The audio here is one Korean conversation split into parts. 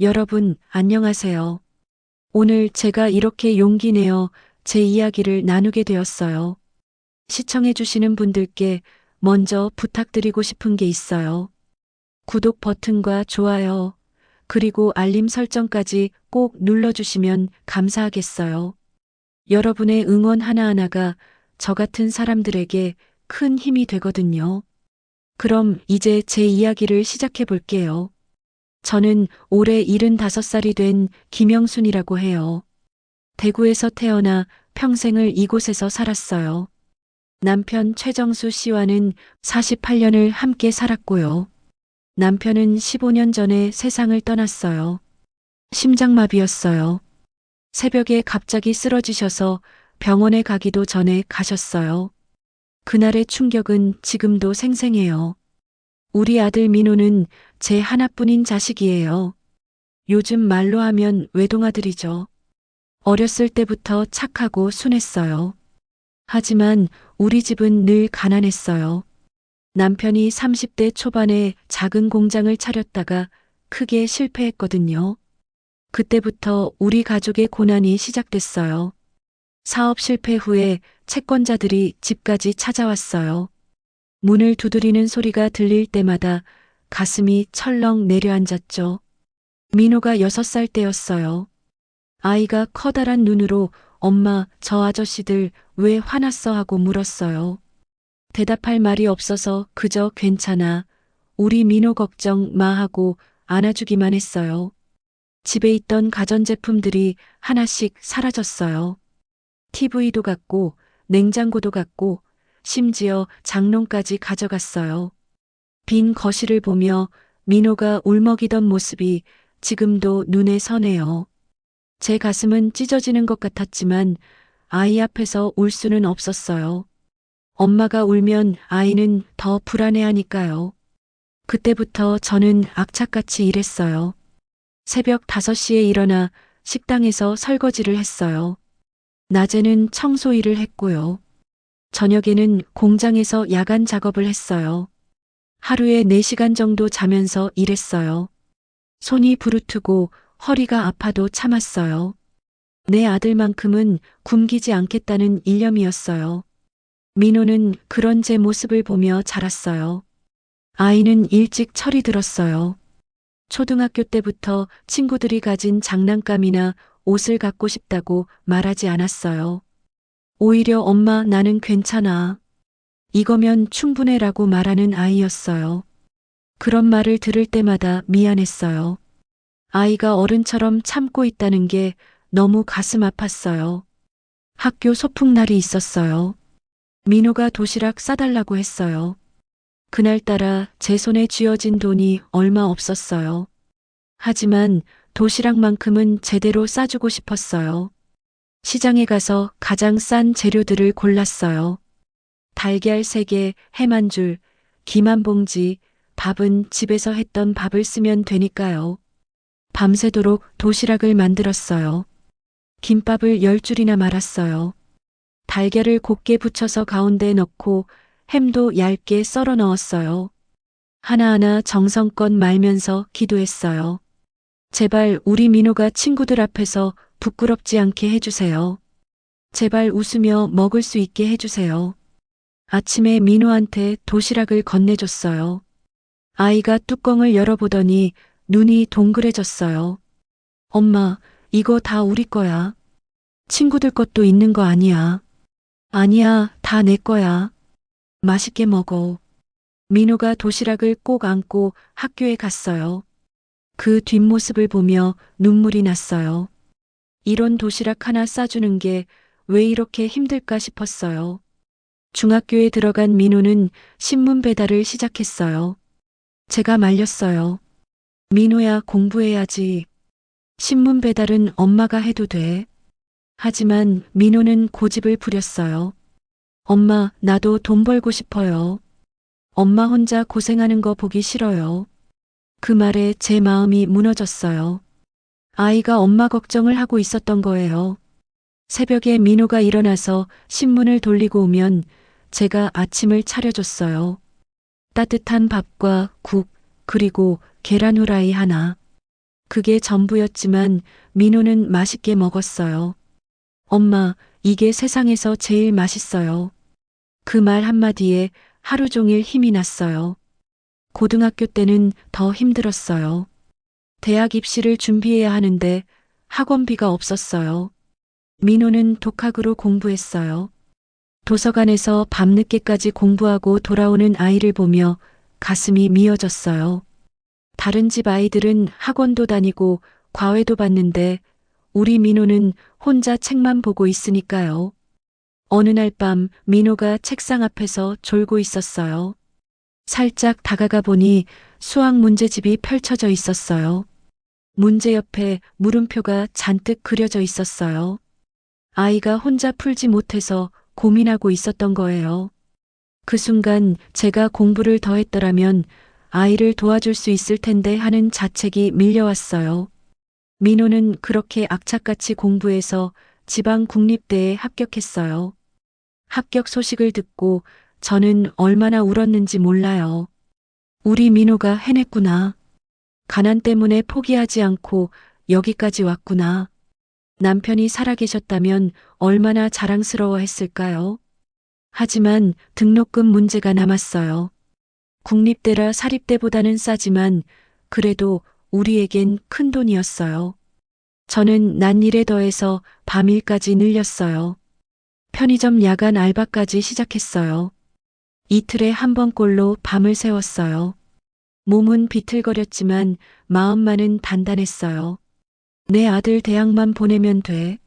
여러분, 안녕하세요. 오늘 제가 이렇게 용기 내어 제 이야기를 나누게 되었어요. 시청해주시는 분들께 먼저 부탁드리고 싶은 게 있어요. 구독 버튼과 좋아요, 그리고 알림 설정까지 꼭 눌러주시면 감사하겠어요. 여러분의 응원 하나하나가 저 같은 사람들에게 큰 힘이 되거든요. 그럼 이제 제 이야기를 시작해 볼게요. 저는 올해 75살이 된 김영순이라고 해요. 대구에서 태어나 평생을 이곳에서 살았어요. 남편 최정수 씨와는 48년을 함께 살았고요. 남편은 15년 전에 세상을 떠났어요. 심장마비였어요. 새벽에 갑자기 쓰러지셔서 병원에 가기도 전에 가셨어요. 그날의 충격은 지금도 생생해요. 우리 아들 민호는 제 하나뿐인 자식이에요. 요즘 말로 하면 외동아들이죠. 어렸을 때부터 착하고 순했어요. 하지만 우리 집은 늘 가난했어요. 남편이 30대 초반에 작은 공장을 차렸다가 크게 실패했거든요. 그때부터 우리 가족의 고난이 시작됐어요. 사업 실패 후에 채권자들이 집까지 찾아왔어요. 문을 두드리는 소리가 들릴 때마다 가슴이 철렁 내려앉았죠. 민호가 6살 때였어요. 아이가 커다란 눈으로 엄마, 저 아저씨들 왜 화났어 하고 물었어요. 대답할 말이 없어서 그저 괜찮아. 우리 민호 걱정 마 하고 안아주기만 했어요. 집에 있던 가전제품들이 하나씩 사라졌어요. TV도 갔고, 냉장고도 갔고, 심지어 장롱까지 가져갔어요. 빈 거실을 보며 민호가 울먹이던 모습이 지금도 눈에 선해요. 제 가슴은 찢어지는 것 같았지만 아이 앞에서 울 수는 없었어요. 엄마가 울면 아이는 더 불안해하니까요. 그때부터 저는 악착같이 일했어요. 새벽 5시에 일어나 식당에서 설거지를 했어요. 낮에는 청소 일을 했고요. 저녁에는 공장에서 야간 작업을 했어요. 하루에 4시간 정도 자면서 일했어요. 손이 부르트고 허리가 아파도 참았어요. 내 아들만큼은 굶기지 않겠다는 일념이었어요. 민호는 그런 제 모습을 보며 자랐어요. 아이는 일찍 철이 들었어요. 초등학교 때부터 친구들이 가진 장난감이나 옷을 갖고 싶다고 말하지 않았어요. 오히려 엄마 나는 괜찮아. 이거면 충분해라고 말하는 아이였어요. 그런 말을 들을 때마다 미안했어요. 아이가 어른처럼 참고 있다는 게 너무 가슴 아팠어요. 학교 소풍날이 있었어요. 민호가 도시락 싸달라고 했어요. 그날따라 제 손에 쥐어진 돈이 얼마 없었어요. 하지만 도시락만큼은 제대로 싸주고 싶었어요. 시장에 가서 가장 싼 재료들을 골랐어요. 달걀 3개, 햄 1줄, 김 1봉지, 밥은 집에서 했던 밥을 쓰면 되니까요. 밤새도록 도시락을 만들었어요. 김밥을 10줄이나 말았어요. 달걀을 곱게 붙여서 가운데 넣고 햄도 얇게 썰어 넣었어요. 하나하나 정성껏 말면서 기도했어요. 제발 우리 민호가 친구들 앞에서 부끄럽지 않게 해주세요. 제발 웃으며 먹을 수 있게 해주세요. 아침에 민호한테 도시락을 건네줬어요. 아이가 뚜껑을 열어보더니 눈이 동그래졌어요. 엄마, 이거 다 우리 거야. 친구들 것도 있는 거 아니야. 아니야, 다 내 거야. 맛있게 먹어. 민호가 도시락을 꼭 안고 학교에 갔어요. 그 뒷모습을 보며 눈물이 났어요. 이런 도시락 하나 싸주는 게 왜 이렇게 힘들까 싶었어요. 중학교에 들어간 민호는 신문 배달을 시작했어요. 제가 말렸어요. 민호야, 공부해야지. 신문 배달은 엄마가 해도 돼. 하지만 민호는 고집을 부렸어요. 엄마, 나도 돈 벌고 싶어요. 엄마 혼자 고생하는 거 보기 싫어요. 그 말에 제 마음이 무너졌어요. 아이가 엄마 걱정을 하고 있었던 거예요. 새벽에 민호가 일어나서 신문을 돌리고 오면 제가 아침을 차려줬어요. 따뜻한 밥과 국, 그리고 계란 후라이 하나. 그게 전부였지만 민호는 맛있게 먹었어요. 엄마, 이게 세상에서 제일 맛있어요. 그 말 한마디에 하루 종일 힘이 났어요. 고등학교 때는 더 힘들었어요. 대학 입시를 준비해야 하는데 학원비가 없었어요. 민호는 독학으로 공부했어요. 도서관에서 밤늦게까지 공부하고 돌아오는 아이를 보며 가슴이 미어졌어요. 다른 집 아이들은 학원도 다니고 과외도 받는데 우리 민호는 혼자 책만 보고 있으니까요. 어느 날 밤 민호가 책상 앞에서 졸고 있었어요. 살짝 다가가 보니 수학 문제집이 펼쳐져 있었어요. 문제 옆에 물음표가 잔뜩 그려져 있었어요. 아이가 혼자 풀지 못해서 고민하고 있었던 거예요. 그 순간 제가 공부를 더 했더라면 아이를 도와줄 수 있을 텐데 하는 자책이 밀려왔어요. 민호는 그렇게 악착같이 공부해서 지방 국립대에 합격했어요. 합격 소식을 듣고 저는 얼마나 울었는지 몰라요. 우리 민호가 해냈구나. 가난 때문에 포기하지 않고 여기까지 왔구나. 남편이 살아계셨다면 얼마나 자랑스러워 했을까요? 하지만 등록금 문제가 남았어요. 국립대라 사립대보다는 싸지만 그래도 우리에겐 큰 돈이었어요. 저는 난일에 더해서 밤일까지 늘렸어요. 편의점 야간 알바까지 시작했어요. 이틀에 한 번꼴로 밤을 새웠어요. 몸은 비틀거렸지만 마음만은 단단했어요. 내 아들 대학만 보내면 돼.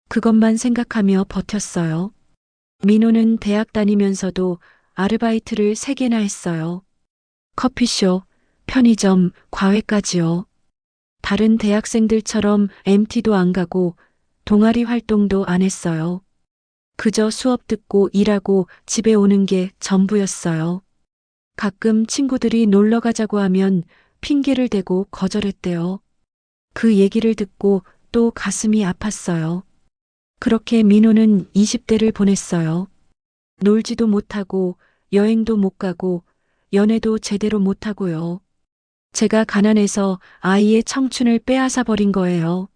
그것만 생각하며 버텼어요. 민호는 대학 다니면서도 아르바이트를 3개나 했어요. 커피숍, 편의점, 과외까지요. 다른 대학생들처럼 MT도 안 가고 동아리 활동도 안 했어요. 그저 수업 듣고 일하고 집에 오는 게 전부였어요. 가끔 친구들이 놀러 가자고 하면 핑계를 대고 거절했대요. 그 얘기를 듣고 또 가슴이 아팠어요. 그렇게 민호는 20대를 보냈어요. 놀지도 못하고 여행도 못 가고 연애도 제대로 못하고요. 제가 가난해서 아이의 청춘을 빼앗아 버린 거예요.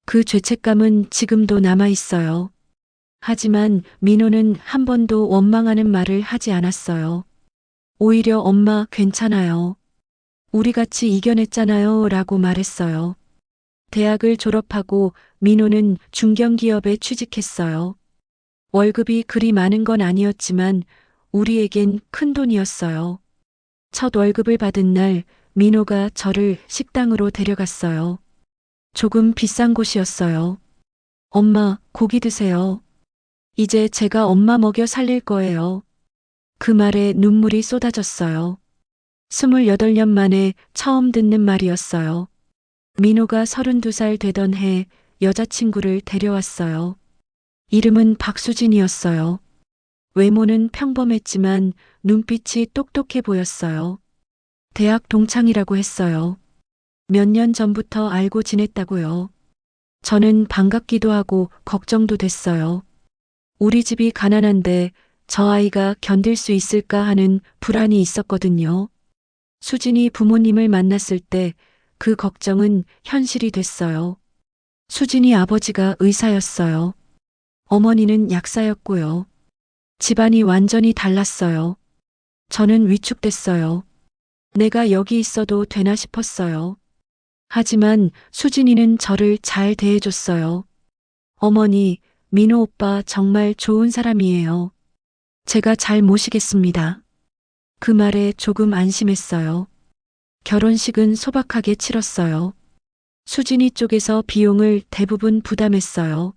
그 죄책감은 지금도 남아 있어요. 하지만 민호는 한 번도 원망하는 말을 하지 않았어요. 오히려 엄마 괜찮아요. 우리 같이 이겨냈잖아요 라고 말했어요. 대학을 졸업하고 민호는 중견기업에 취직했어요. 월급이 그리 많은 건 아니었지만 우리에겐 큰 돈이었어요. 첫 월급을 받은 날 민호가 저를 식당으로 데려갔어요. 조금 비싼 곳이었어요. 엄마, 고기 드세요. 이제 제가 엄마 먹여 살릴 거예요. 그 말에 눈물이 쏟아졌어요. 28년 만에 처음 듣는 말이었어요. 민호가 32살 되던 해 여자친구를 데려왔어요. 이름은 박수진이었어요. 외모는 평범했지만 눈빛이 똑똑해 보였어요. 대학 동창이라고 했어요. 몇 년 전부터 알고 지냈다고요. 저는 반갑기도 하고 걱정도 됐어요. 우리 집이 가난한데 저 아이가 견딜 수 있을까 하는 불안이 있었거든요. 수진이 부모님을 만났을 때 그 걱정은 현실이 됐어요. 수진이 아버지가 의사였어요. 어머니는 약사였고요. 집안이 완전히 달랐어요. 저는 위축됐어요. 내가 여기 있어도 되나 싶었어요. 하지만 수진이는 저를 잘 대해줬어요. 어머니, 민호 오빠 정말 좋은 사람이에요. 제가 잘 모시겠습니다. 그 말에 조금 안심했어요. 결혼식은 소박하게 치렀어요. 수진이 쪽에서 비용을 대부분 부담했어요.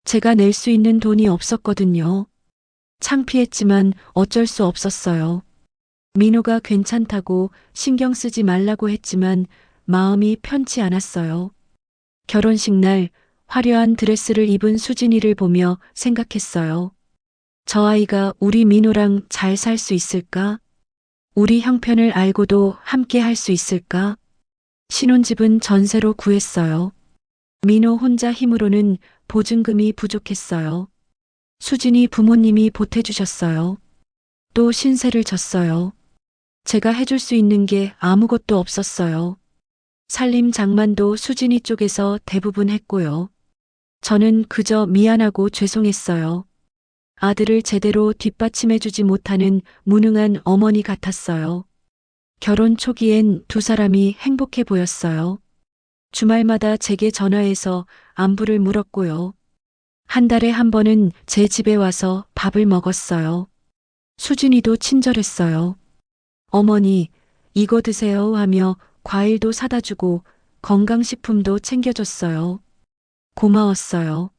제가 낼 수 있는 돈이 없었거든요. 창피했지만 어쩔 수 없었어요. 민호가 괜찮다고 신경 쓰지 말라고 했지만 마음이 편치 않았어요. 결혼식 날 화려한 드레스를 입은 수진이를 보며 생각했어요. 저 아이가 우리 민호랑 잘 살 수 있을까? 우리 형편을 알고도 함께 할 수 있을까? 신혼집은 전세로 구했어요. 민호 혼자 힘으로는 보증금이 부족했어요. 수진이 부모님이 보태주셨어요. 또 신세를 졌어요. 제가 해줄 수 있는 게 아무것도 없었어요. 살림 장만도 수진이 쪽에서 대부분 했고요. 저는 그저 미안하고 죄송했어요. 아들을 제대로 뒷받침해주지 못하는 무능한 어머니 같았어요. 결혼 초기엔 두 사람이 행복해 보였어요. 주말마다 제게 전화해서 안부를 물었고요. 한 달에 한 번은 제 집에 와서 밥을 먹었어요. 수진이도 친절했어요. 어머니, 이거 드세요 하며 과일도 사다 주고 건강식품도 챙겨줬어요. 고마웠어요.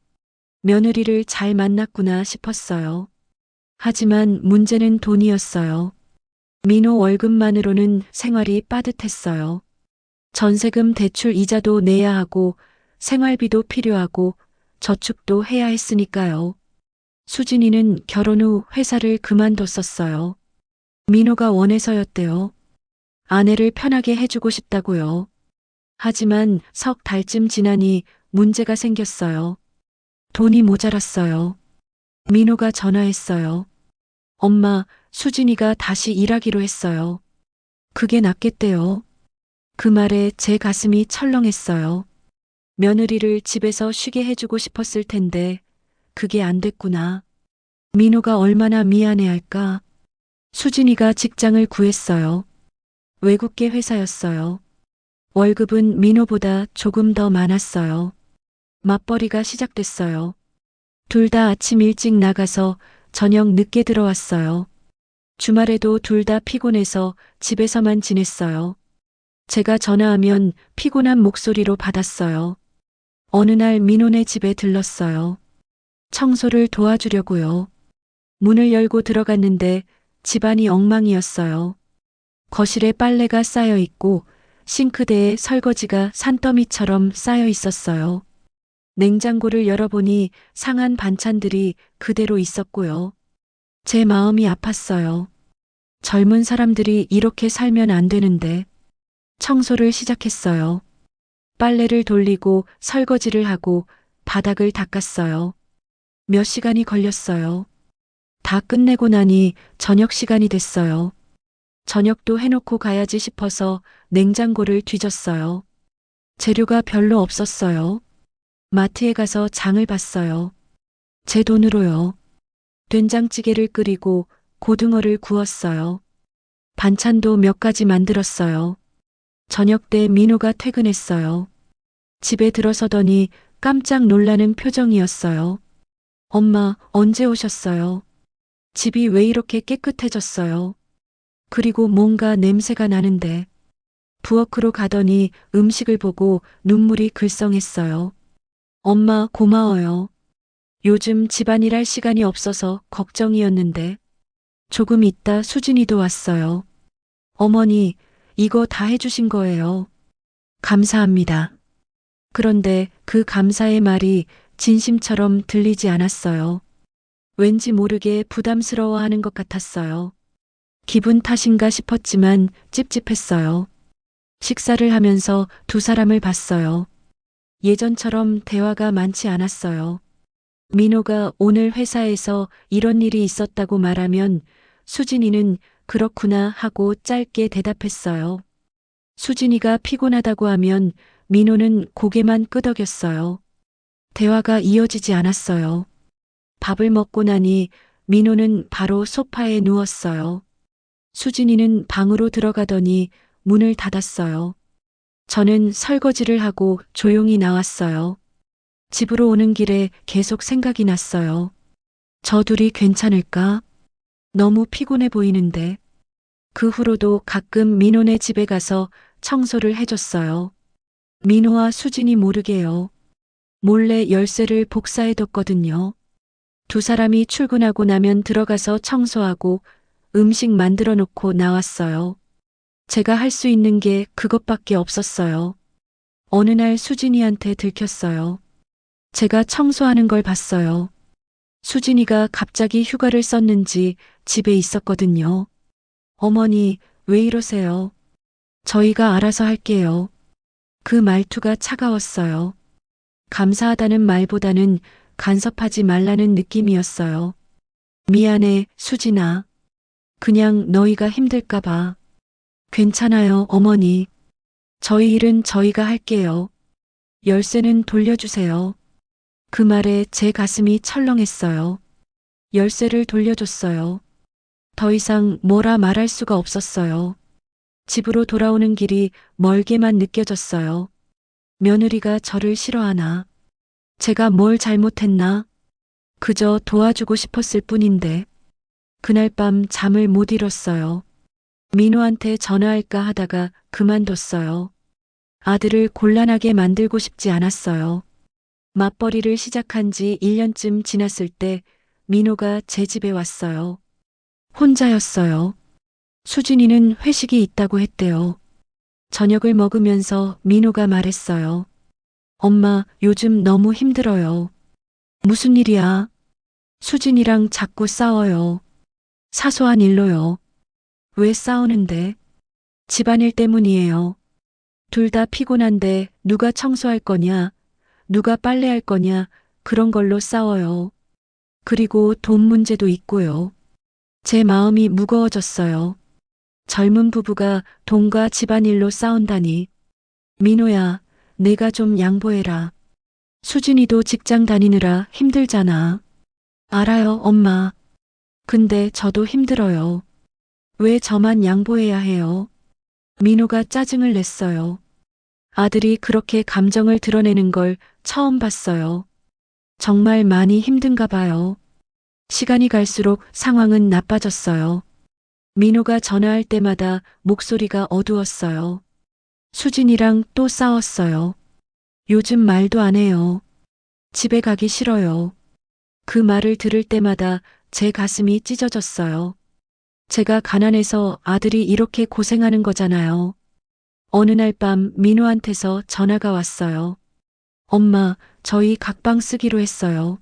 며느리를 잘 만났구나 싶었어요. 하지만 문제는 돈이었어요. 민호 월급만으로는 생활이 빠듯했어요. 전세금 대출 이자도 내야 하고 생활비도 필요하고 저축도 해야 했으니까요. 수진이는 결혼 후 회사를 그만뒀었어요. 민호가 원해서였대요. 아내를 편하게 해주고 싶다고요. 하지만 석 달쯤 지나니 문제가 생겼어요. 돈이 모자랐어요. 민호가 전화했어요. 엄마, 수진이가 다시 일하기로 했어요. 그게 낫겠대요. 그 말에 제 가슴이 철렁했어요. 며느리를 집에서 쉬게 해주고 싶었을 텐데 그게 안 됐구나. 민호가 얼마나 미안해할까. 수진이가 직장을 구했어요. 외국계 회사였어요. 월급은 민호보다 조금 더 많았어요. 맞벌이가 시작됐어요. 둘 다 아침 일찍 나가서 저녁 늦게 들어왔어요. 주말에도 둘 다 피곤해서 집에서만 지냈어요. 제가 전화하면 피곤한 목소리로 받았어요. 어느 날 민호네 집에 들렀어요. 청소를 도와주려고요. 문을 열고 들어갔는데 집안이 엉망이었어요. 거실에 빨래가 쌓여 있고 싱크대에 설거지가 산더미처럼 쌓여 있었어요. 냉장고를 열어보니 상한 반찬들이 그대로 있었고요. 제 마음이 아팠어요. 젊은 사람들이 이렇게 살면 안 되는데. 청소를 시작했어요. 빨래를 돌리고 설거지를 하고 바닥을 닦았어요. 몇 시간이 걸렸어요. 다 끝내고 나니 저녁 시간이 됐어요. 저녁도 해놓고 가야지 싶어서 냉장고를 뒤졌어요. 재료가 별로 없었어요. 마트에 가서 장을 봤어요. 제 돈으로요. 된장찌개를 끓이고 고등어를 구웠어요. 반찬도 몇 가지 만들었어요. 저녁 때 민호가 퇴근했어요. 집에 들어서더니 깜짝 놀라는 표정이었어요. 엄마, 언제 오셨어요? 집이 왜 이렇게 깨끗해졌어요? 그리고 뭔가 냄새가 나는데. 부엌으로 가더니 음식을 보고 눈물이 글썽했어요. 엄마, 고마워요. 요즘 집안일 할 시간이 없어서 걱정이었는데. 조금 있다 수진이도 왔어요. 어머니, 이거 다 해주신 거예요. 감사합니다. 그런데 그 감사의 말이 진심처럼 들리지 않았어요. 왠지 모르게 부담스러워하는 것 같았어요. 기분 탓인가 싶었지만 찝찝했어요. 식사를 하면서 두 사람을 봤어요. 예전처럼 대화가 많지 않았어요. 민호가 오늘 회사에서 이런 일이 있었다고 말하면 수진이는 그렇구나 하고 짧게 대답했어요. 수진이가 피곤하다고 하면 민호는 고개만 끄덕였어요. 대화가 이어지지 않았어요. 밥을 먹고 나니 민호는 바로 소파에 누웠어요. 수진이는 방으로 들어가더니 문을 닫았어요. 저는 설거지를 하고 조용히 나왔어요. 집으로 오는 길에 계속 생각이 났어요. 저 둘이 괜찮을까? 너무 피곤해 보이는데. 그 후로도 가끔 민호네 집에 가서 청소를 해줬어요. 민호와 수진이 모르게요. 몰래 열쇠를 복사해뒀거든요. 두 사람이 출근하고 나면 들어가서 청소하고 음식 만들어 놓고 나왔어요. 제가 할 수 있는 게 그것밖에 없었어요. 어느 날 수진이한테 들켰어요. 제가 청소하는 걸 봤어요. 수진이가 갑자기 휴가를 썼는지 집에 있었거든요. 어머니, 왜 이러세요? 저희가 알아서 할게요. 그 말투가 차가웠어요. 감사하다는 말보다는 간섭하지 말라는 느낌이었어요. 미안해, 수진아. 그냥 너희가 힘들까 봐. 괜찮아요, 어머니. 저희 일은 저희가 할게요. 열쇠는 돌려주세요. 그 말에 제 가슴이 철렁했어요. 열쇠를 돌려줬어요. 더 이상 뭐라 말할 수가 없었어요. 집으로 돌아오는 길이 멀게만 느껴졌어요. 며느리가 저를 싫어하나? 제가 뭘 잘못했나? 그저 도와주고 싶었을 뿐인데. 그날 밤 잠을 못 이뤘어요. 민호한테 전화할까 하다가 그만뒀어요. 아들을 곤란하게 만들고 싶지 않았어요. 맞벌이를 시작한 지 1년쯤 지났을 때 민호가 제 집에 왔어요. 혼자였어요. 수진이는 회식이 있다고 했대요. 저녁을 먹으면서 민호가 말했어요. 엄마, 요즘 너무 힘들어요. 무슨 일이야? 수진이랑 자꾸 싸워요. 사소한 일로요. 왜 싸우는데? 집안일 때문이에요. 둘 다 피곤한데 누가 청소할 거냐, 누가 빨래할 거냐, 그런 걸로 싸워요. 그리고 돈 문제도 있고요. 제 마음이 무거워졌어요. 젊은 부부가 돈과 집안일로 싸운다니. 민호야, 내가 좀 양보해라. 수진이도 직장 다니느라 힘들잖아. 알아요, 엄마. 근데 저도 힘들어요. 왜 저만 양보해야 해요? 민호가 짜증을 냈어요. 아들이 그렇게 감정을 드러내는 걸 처음 봤어요. 정말 많이 힘든가 봐요. 시간이 갈수록 상황은 나빠졌어요. 민호가 전화할 때마다 목소리가 어두웠어요. 수진이랑 또 싸웠어요. 요즘 말도 안 해요. 집에 가기 싫어요. 그 말을 들을 때마다 제 가슴이 찢어졌어요. 제가 가난해서 아들이 이렇게 고생하는 거잖아요. 어느 날 밤 민호한테서 전화가 왔어요. 엄마, 저희 각방 쓰기로 했어요.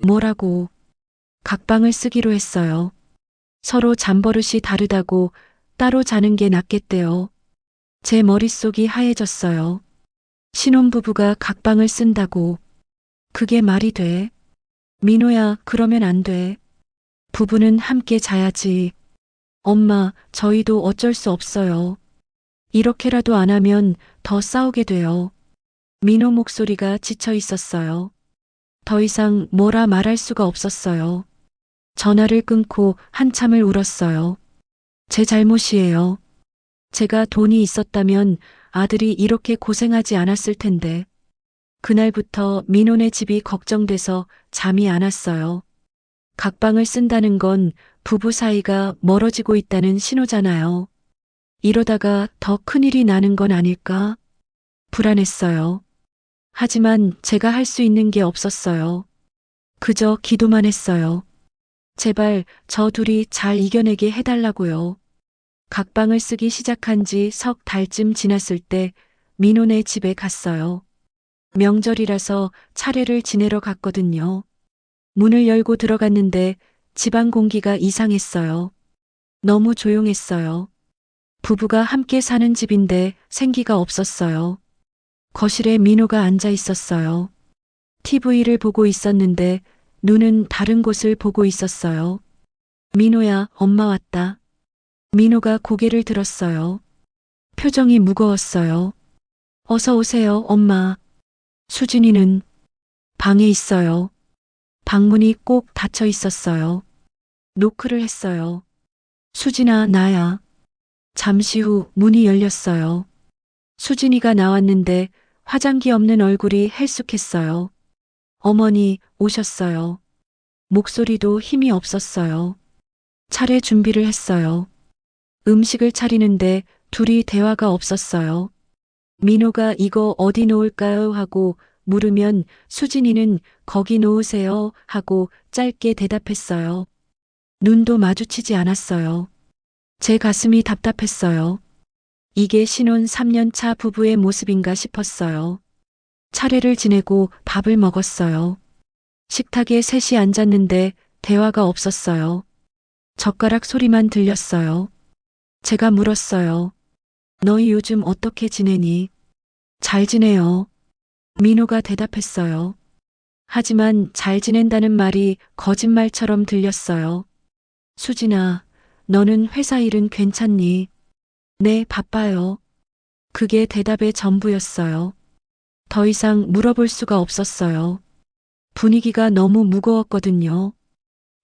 뭐라고? 각방을 쓰기로 했어요. 서로 잠버릇이 다르다고 따로 자는 게 낫겠대요. 제 머릿속이 하얘졌어요. 신혼부부가 각방을 쓴다고. 그게 말이 돼? 민호야, 그러면 안 돼. 부부는 함께 자야지. 엄마, 저희도 어쩔 수 없어요. 이렇게라도 안 하면 더 싸우게 돼요. 민호 목소리가 지쳐 있었어요. 더 이상 뭐라 말할 수가 없었어요. 전화를 끊고 한참을 울었어요. 제 잘못이에요. 제가 돈이 있었다면 아들이 이렇게 고생하지 않았을 텐데. 그날부터 민호네 집이 걱정돼서 잠이 안 왔어요. 각방을 쓴다는 건 부부 사이가 멀어지고 있다는 신호잖아요. 이러다가 더 큰일이 나는 건 아닐까? 불안했어요. 하지만 제가 할 수 있는 게 없었어요. 그저 기도만 했어요. 제발 저 둘이 잘 이겨내게 해달라고요. 각방을 쓰기 시작한 지 석 달쯤 지났을 때 민호네 집에 갔어요. 명절이라서 차례를 지내러 갔거든요. 문을 열고 들어갔는데 집안 공기가 이상했어요. 너무 조용했어요. 부부가 함께 사는 집인데 생기가 없었어요. 거실에 민호가 앉아 있었어요. TV를 보고 있었는데 눈은 다른 곳을 보고 있었어요. 민호야, 엄마 왔다. 민호가 고개를 들었어요. 표정이 무거웠어요. 어서 오세요, 엄마. 수진이는 방에 있어요. 방문이 꼭 닫혀 있었어요. 노크를 했어요. 수진아, 나야. 잠시 후 문이 열렸어요. 수진이가 나왔는데 화장기 없는 얼굴이 헬쑥했어요. 어머니, 오셨어요. 목소리도 힘이 없었어요. 차례 준비를 했어요. 음식을 차리는데 둘이 대화가 없었어요. 민호가 이거 어디 놓을까요? 하고 물으면 수진이는 거기 놓으세요 하고 짧게 대답했어요. 눈도 마주치지 않았어요. 제 가슴이 답답했어요. 이게 신혼 3년 차 부부의 모습인가 싶었어요. 차례를 지내고 밥을 먹었어요. 식탁에 셋이 앉았는데 대화가 없었어요. 젓가락 소리만 들렸어요. 제가 물었어요. 너희 요즘 어떻게 지내니? 잘 지내요. 민호가 대답했어요. 하지만 잘 지낸다는 말이 거짓말처럼 들렸어요. 수진아, 너는 회사 일은 괜찮니? 네, 바빠요. 그게 대답의 전부였어요. 더 이상 물어볼 수가 없었어요. 분위기가 너무 무거웠거든요.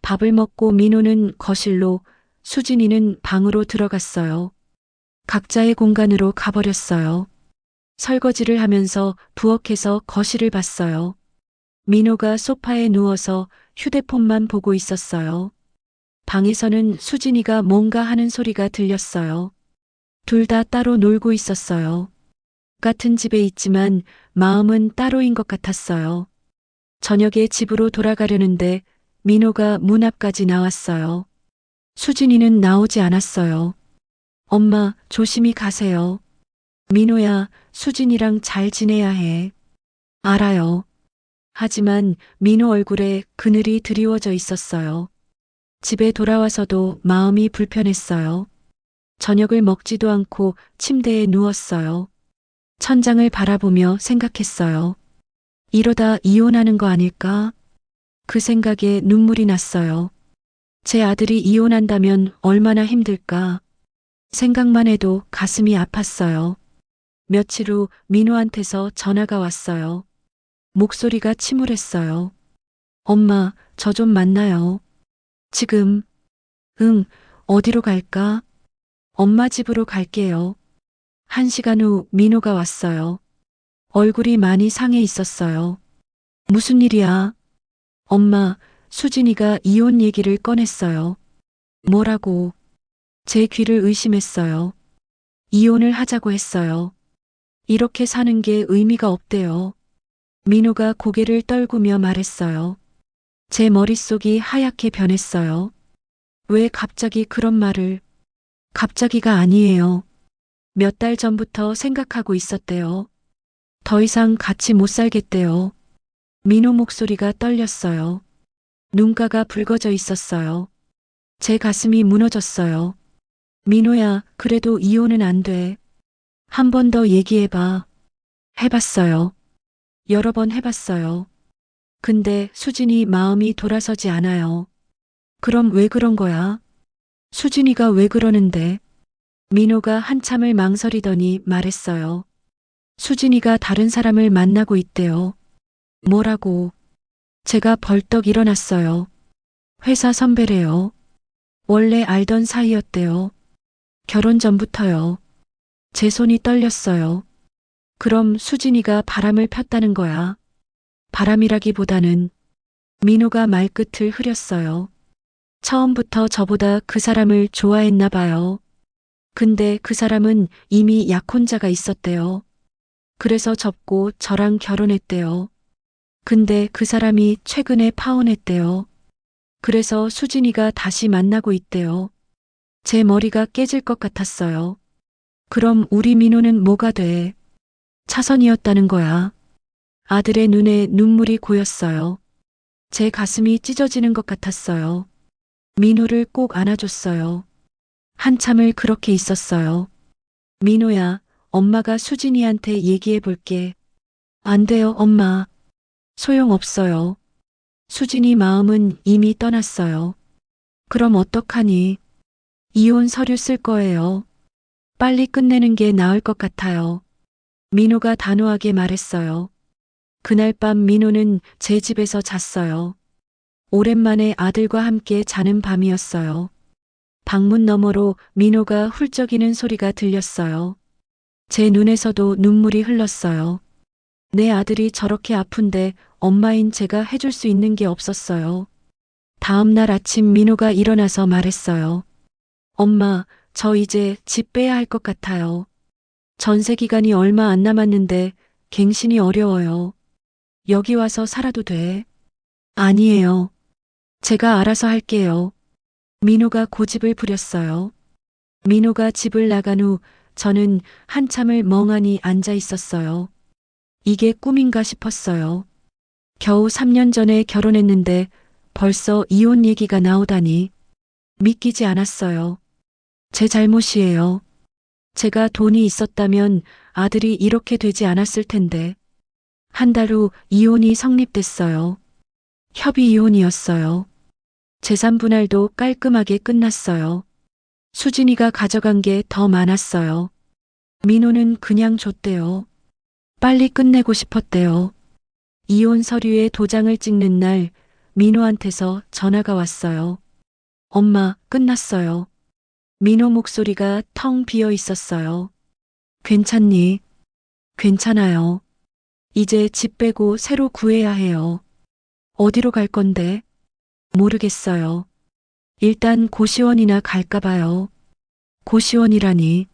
밥을 먹고 민호는 거실로, 수진이는 방으로 들어갔어요. 각자의 공간으로 가버렸어요. 설거지를 하면서 부엌에서 거실을 봤어요. 민호가 소파에 누워서 휴대폰만 보고 있었어요. 방에서는 수진이가 뭔가 하는 소리가 들렸어요. 둘 다 따로 놀고 있었어요. 같은 집에 있지만 마음은 따로인 것 같았어요. 저녁에 집으로 돌아가려는데 민호가 문 앞까지 나왔어요. 수진이는 나오지 않았어요. 엄마, 조심히 가세요. 민호야, 수진이랑 잘 지내야 해. 알아요. 하지만 민호 얼굴에 그늘이 드리워져 있었어요. 집에 돌아와서도 마음이 불편했어요. 저녁을 먹지도 않고 침대에 누웠어요. 천장을 바라보며 생각했어요. 이러다 이혼하는 거 아닐까? 그 생각에 눈물이 났어요. 제 아들이 이혼한다면 얼마나 힘들까? 생각만 해도 가슴이 아팠어요. 며칠 후 민호한테서 전화가 왔어요. 목소리가 침울했어요. 엄마, 저 좀 만나요. 지금. 응, 어디로 갈까? 엄마 집으로 갈게요. 1시간 후 민호가 왔어요. 얼굴이 많이 상해 있었어요. 무슨 일이야? 엄마, 수진이가 이혼 얘기를 꺼냈어요. 뭐라고? 제 귀를 의심했어요. 이혼을 하자고 했어요. 이렇게 사는 게 의미가 없대요. 민호가 고개를 떨구며 말했어요. 제 머릿속이 하얗게 변했어요. 왜 갑자기 그런 말을? 갑자기가 아니에요. 몇 달 전부터 생각하고 있었대요. 더 이상 같이 못 살겠대요. 민호 목소리가 떨렸어요. 눈가가 붉어져 있었어요. 제 가슴이 무너졌어요. 민호야, 그래도 이혼은 안 돼. 한 번 더 얘기해봐. 해봤어요. 여러 번 해봤어요. 근데 수진이 마음이 돌아서지 않아요. 그럼 왜 그런 거야? 수진이가 왜 그러는데? 민호가 한참을 망설이더니 말했어요. 수진이가 다른 사람을 만나고 있대요. 뭐라고? 제가 벌떡 일어났어요. 회사 선배래요. 원래 알던 사이였대요. 결혼 전부터요. 제 손이 떨렸어요. 그럼 수진이가 바람을 폈다는 거야. 바람이라기보다는 민호가 말끝을 흐렸어요. 처음부터 저보다 그 사람을 좋아했나 봐요. 근데 그 사람은 이미 약혼자가 있었대요. 그래서 접고 저랑 결혼했대요. 근데 그 사람이 최근에 파혼했대요. 그래서 수진이가 다시 만나고 있대요. 제 머리가 깨질 것 같았어요. 그럼 우리 민호는 뭐가 돼? 차선이었다는 거야. 아들의 눈에 눈물이 고였어요. 제 가슴이 찢어지는 것 같았어요. 민호를 꼭 안아줬어요. 한참을 그렇게 있었어요. 민호야, 엄마가 수진이한테 얘기해 볼게. 안 돼요, 엄마. 소용없어요. 수진이 마음은 이미 떠났어요. 그럼 어떡하니? 이혼 서류 쓸 거예요. 빨리 끝내는 게 나을 것 같아요. 민호가 단호하게 말했어요. 그날 밤 민호는 제 집에서 잤어요. 오랜만에 아들과 함께 자는 밤이었어요. 방문 너머로 민호가 훌쩍이는 소리가 들렸어요. 제 눈에서도 눈물이 흘렀어요. 내 아들이 저렇게 아픈데 엄마인 제가 해줄 수 있는 게 없었어요. 다음 날 아침 민호가 일어나서 말했어요. 엄마, 저 이제 집 빼야 할 것 같아요. 전세 기간이 얼마 안 남았는데 갱신이 어려워요. 여기 와서 살아도 돼? 아니에요. 제가 알아서 할게요. 민호가 고집을 부렸어요. 민호가 집을 나간 후 저는 한참을 멍하니 앉아 있었어요. 이게 꿈인가 싶었어요. 겨우 3년 전에 결혼했는데 벌써 이혼 얘기가 나오다니 믿기지 않았어요. 제 잘못이에요. 제가 돈이 있었다면 아들이 이렇게 되지 않았을 텐데. 한 달 후 이혼이 성립됐어요. 협의 이혼이었어요. 재산 분할도 깔끔하게 끝났어요. 수진이가 가져간 게 더 많았어요. 민호는 그냥 줬대요. 빨리 끝내고 싶었대요. 이혼 서류에 도장을 찍는 날 민호한테서 전화가 왔어요. 엄마, 끝났어요. 민호 목소리가 텅 비어 있었어요. 괜찮니? 괜찮아요. 이제 집 빼고 새로 구해야 해요. 어디로 갈 건데? 모르겠어요. 일단 고시원이나 갈까 봐요. 고시원이라니.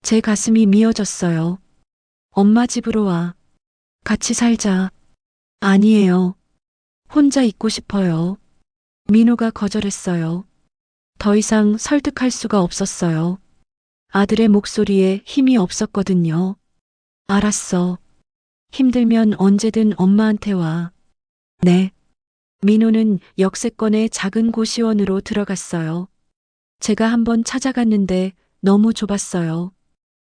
제 가슴이 미어졌어요. 엄마 집으로 와. 같이 살자. 아니에요. 혼자 있고 싶어요. 민호가 거절했어요. 더 이상 설득할 수가 없었어요. 아들의 목소리에 힘이 없었거든요. 알았어. 힘들면 언제든 엄마한테 와. 네. 민호는 역세권의 작은 고시원으로 들어갔어요. 제가 한번 찾아갔는데 너무 좁았어요.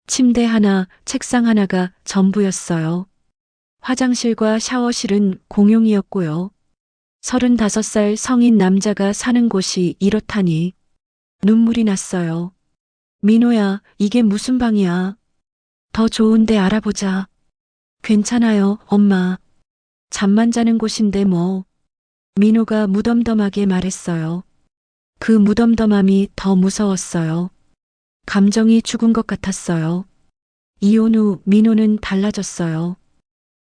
침대 하나, 책상 하나가 전부였어요. 화장실과 샤워실은 공용이었고요. 35살 성인 남자가 사는 곳이 이렇다니. 눈물이 났어요. 민호야, 이게 무슨 방이야? 더 좋은 데 알아보자. 괜찮아요, 엄마. 잠만 자는 곳인데 뭐. 민호가 무덤덤하게 말했어요. 그 무덤덤함이 더 무서웠어요. 감정이 죽은 것 같았어요. 이혼 후 민호는 달라졌어요.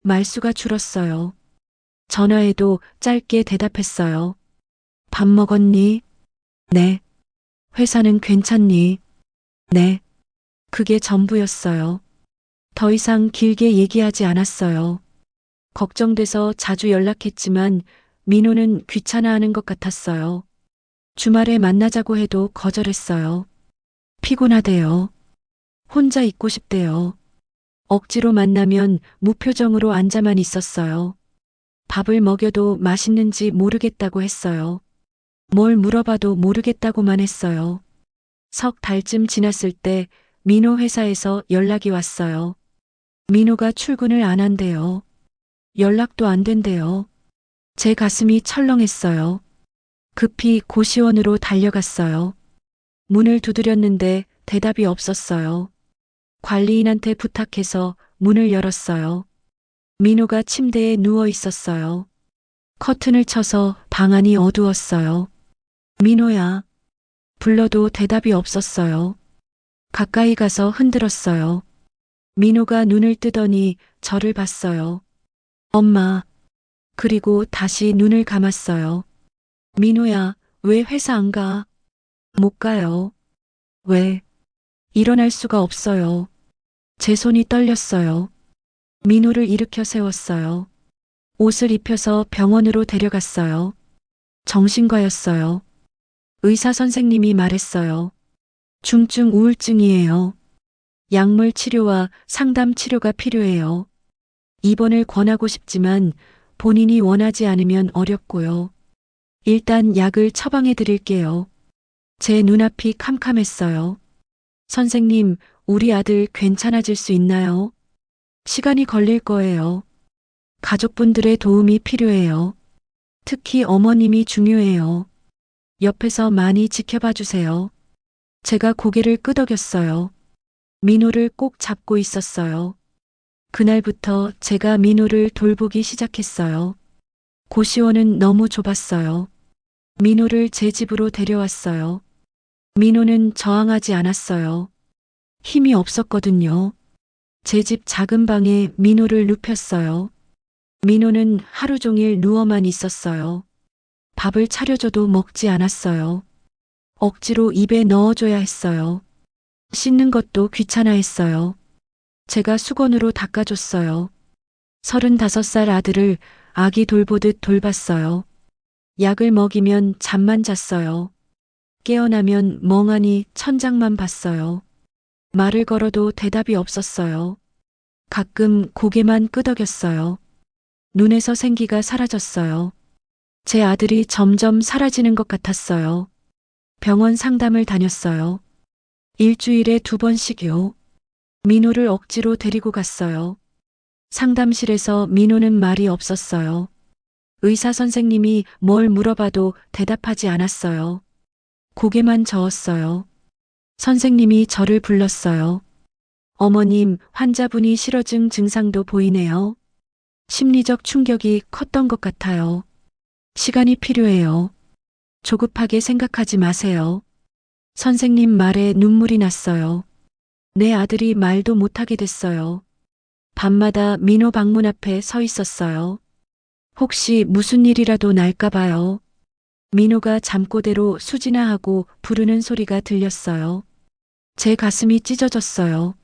말수가 줄었어요. 전화에도 짧게 대답했어요. 밥 먹었니? 네. 회사는 괜찮니? 네. 그게 전부였어요. 더 이상 길게 얘기하지 않았어요. 걱정돼서 자주 연락했지만 민호는 귀찮아하는 것 같았어요. 주말에 만나자고 해도 거절했어요. 피곤하대요. 혼자 있고 싶대요. 억지로 만나면 무표정으로 앉아만 있었어요. 밥을 먹여도 맛있는지 모르겠다고 했어요. 뭘 물어봐도 모르겠다고만 했어요. 석 달쯤 지났을 때 민호 회사에서 연락이 왔어요. 민호가 출근을 안 한대요. 연락도 안 된대요. 제 가슴이 철렁했어요. 급히 고시원으로 달려갔어요. 문을 두드렸는데 대답이 없었어요. 관리인한테 부탁해서 문을 열었어요. 민호가 침대에 누워 있었어요. 커튼을 쳐서 방 안이 어두웠어요. 민호야. 불러도 대답이 없었어요. 가까이 가서 흔들었어요. 민호가 눈을 뜨더니 저를 봤어요. 엄마. 그리고 다시 눈을 감았어요. 민호야, 왜 회사 안 가? 못 가요. 왜? 일어날 수가 없어요. 제 손이 떨렸어요. 민호를 일으켜 세웠어요. 옷을 입혀서 병원으로 데려갔어요. 정신과였어요. 의사 선생님이 말했어요. 중증 우울증이에요. 약물 치료와 상담 치료가 필요해요. 입원을 권하고 싶지만 본인이 원하지 않으면 어렵고요. 일단 약을 처방해 드릴게요. 제 눈앞이 캄캄했어요. 선생님, 우리 아들 괜찮아질 수 있나요? 시간이 걸릴 거예요. 가족분들의 도움이 필요해요. 특히 어머님이 중요해요. 옆에서 많이 지켜봐 주세요. 제가 고개를 끄덕였어요. 민호를 꼭 잡고 있었어요. 그날부터 제가 민호를 돌보기 시작했어요. 고시원은 너무 좁았어요. 민호를 제 집으로 데려왔어요. 민호는 저항하지 않았어요. 힘이 없었거든요. 제 집 작은 방에 민호를 눕혔어요. 민호는 하루 종일 누워만 있었어요. 밥을 차려줘도 먹지 않았어요. 억지로 입에 넣어줘야 했어요. 씻는 것도 귀찮아했어요. 제가 수건으로 닦아줬어요. 35살 아들을 아기 돌보듯 돌봤어요. 약을 먹이면 잠만 잤어요. 깨어나면 멍하니 천장만 봤어요. 말을 걸어도 대답이 없었어요. 가끔 고개만 끄덕였어요. 눈에서 생기가 사라졌어요. 제 아들이 점점 사라지는 것 같았어요. 병원 상담을 다녔어요. 일주일에 2번씩요. 민호를 억지로 데리고 갔어요. 상담실에서 민호는 말이 없었어요. 의사 선생님이 뭘 물어봐도 대답하지 않았어요. 고개만 저었어요. 선생님이 저를 불렀어요. 어머님, 환자분이 실어증 증상도 보이네요. 심리적 충격이 컸던 것 같아요. 시간이 필요해요. 조급하게 생각하지 마세요. 선생님 말에 눈물이 났어요. 내 아들이 말도 못하게 됐어요. 밤마다 민호 방문 앞에 서 있었어요. 혹시 무슨 일이라도 날까 봐요. 민호가 잠꼬대로 수진아 하고 부르는 소리가 들렸어요. 제 가슴이 찢어졌어요.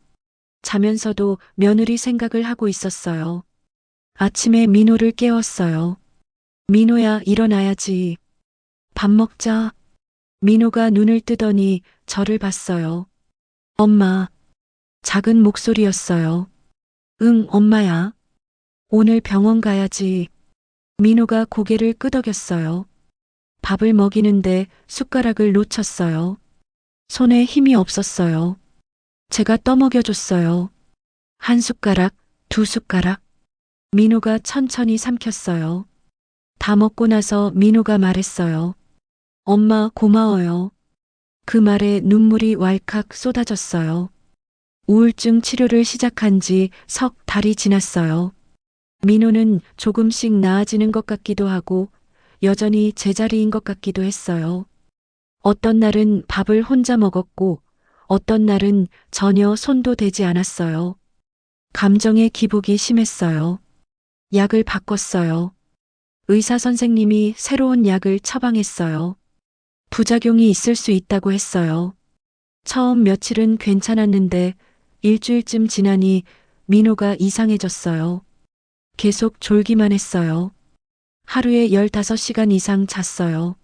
자면서도 며느리 생각을 하고 있었어요. 아침에 민호를 깨웠어요. 민호야, 일어나야지. 밥 먹자. 민호가 눈을 뜨더니 저를 봤어요. 엄마. 작은 목소리였어요. 응, 엄마야. 오늘 병원 가야지. 민호가 고개를 끄덕였어요. 밥을 먹이는데 숟가락을 놓쳤어요. 손에 힘이 없었어요. 제가 떠먹여줬어요. 한 숟가락, 두 숟가락. 민호가 천천히 삼켰어요. 다 먹고 나서 민호가 말했어요. 엄마, 고마워요. 그 말에 눈물이 왈칵 쏟아졌어요. 우울증 치료를 시작한 지 석 달이 지났어요. 민호는 조금씩 나아지는 것 같기도 하고 여전히 제자리인 것 같기도 했어요. 어떤 날은 밥을 혼자 먹었고 어떤 날은 전혀 손도 대지 않았어요. 감정의 기복이 심했어요. 약을 바꿨어요. 의사 선생님이 새로운 약을 처방했어요. 부작용이 있을 수 있다고 했어요. 처음 며칠은 괜찮았는데 일주일쯤 지나니 민호가 이상해졌어요. 계속 졸기만 했어요. 하루에 15시간 이상 잤어요.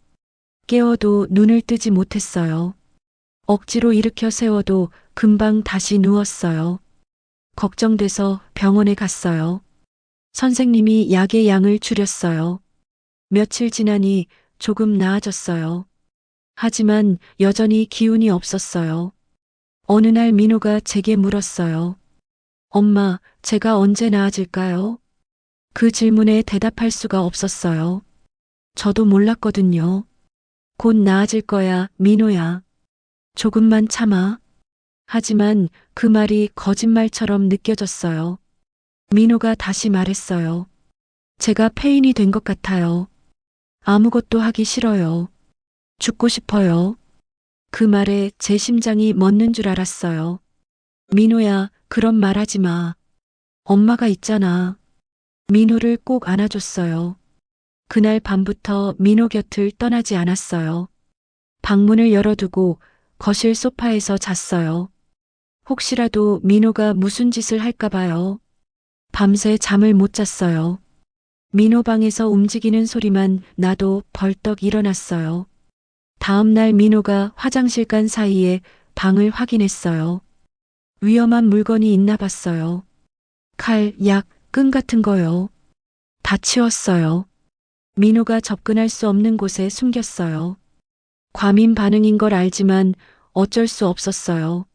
깨워도 눈을 뜨지 못했어요. 억지로 일으켜 세워도 금방 다시 누웠어요. 걱정돼서 병원에 갔어요. 선생님이 약의 양을 줄였어요. 며칠 지나니 조금 나아졌어요. 하지만 여전히 기운이 없었어요. 어느 날 민호가 제게 물었어요. 엄마, 제가 언제 나아질까요? 그 질문에 대답할 수가 없었어요. 저도 몰랐거든요. 곧 나아질 거야, 민호야. 조금만 참아. 하지만 그 말이 거짓말처럼 느껴졌어요. 민호가 다시 말했어요. 제가 폐인이 된 것 같아요. 아무것도 하기 싫어요. 죽고 싶어요. 그 말에 제 심장이 멎는 줄 알았어요. 민호야, 그런 말 하지 마. 엄마가 있잖아. 민호를 꼭 안아줬어요. 그날 밤부터 민호 곁을 떠나지 않았어요. 방문을 열어두고 거실 소파에서 잤어요. 혹시라도 민호가 무슨 짓을 할까 봐요. 밤새 잠을 못 잤어요. 민호 방에서 움직이는 소리만 나도 벌떡 일어났어요. 다음 날 민호가 화장실 간 사이에 방을 확인했어요. 위험한 물건이 있나 봤어요. 칼, 약, 끈 같은 거요. 다 치웠어요. 민호가 접근할 수 없는 곳에 숨겼어요. 과민 반응인 걸 알지만 어쩔 수 없었어요.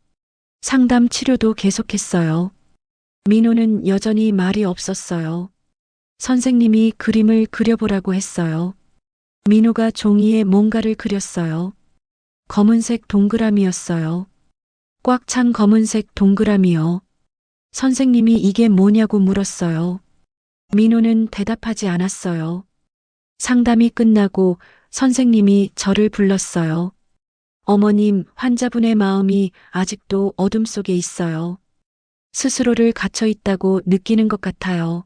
상담 치료도 계속했어요. 민호는 여전히 말이 없었어요. 선생님이 그림을 그려보라고 했어요. 민호가 종이에 뭔가를 그렸어요. 검은색 동그라미였어요. 꽉 찬 검은색 동그라미요. 선생님이 이게 뭐냐고 물었어요. 민호는 대답하지 않았어요. 상담이 끝나고 선생님이 저를 불렀어요. 어머님, 환자분의 마음이 아직도 어둠 속에 있어요. 스스로를 갇혀 있다고 느끼는 것 같아요.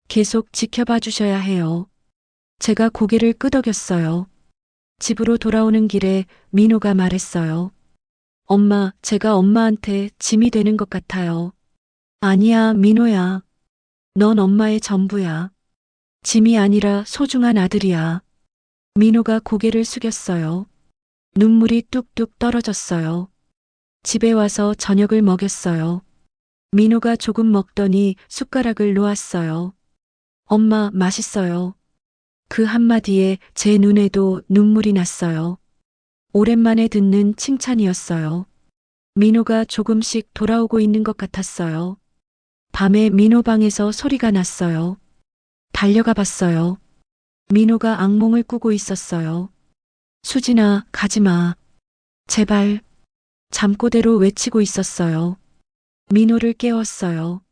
계속 지켜봐 주셔야 해요. 제가 고개를 끄덕였어요. 집으로 돌아오는 길에 민호가 말했어요. 엄마, 제가 엄마한테 짐이 되는 것 같아요. 아니야, 민호야. 넌 엄마의 전부야. 짐이 아니라 소중한 아들이야. 민호가 고개를 숙였어요. 눈물이 뚝뚝 떨어졌어요. 집에 와서 저녁을 먹였어요. 민호가 조금 먹더니 숟가락을 놓았어요. 엄마, 맛있어요. 그 한마디에 제 눈에도 눈물이 났어요. 오랜만에 듣는 칭찬이었어요. 민호가 조금씩 돌아오고 있는 것 같았어요. 밤에 민호 방에서 소리가 났어요. 달려가 봤어요. 민호가 악몽을 꾸고 있었어요. 수진아, 가지 마. 제발. 잠꼬대로 외치고 있었어요. 민호를 깨웠어요.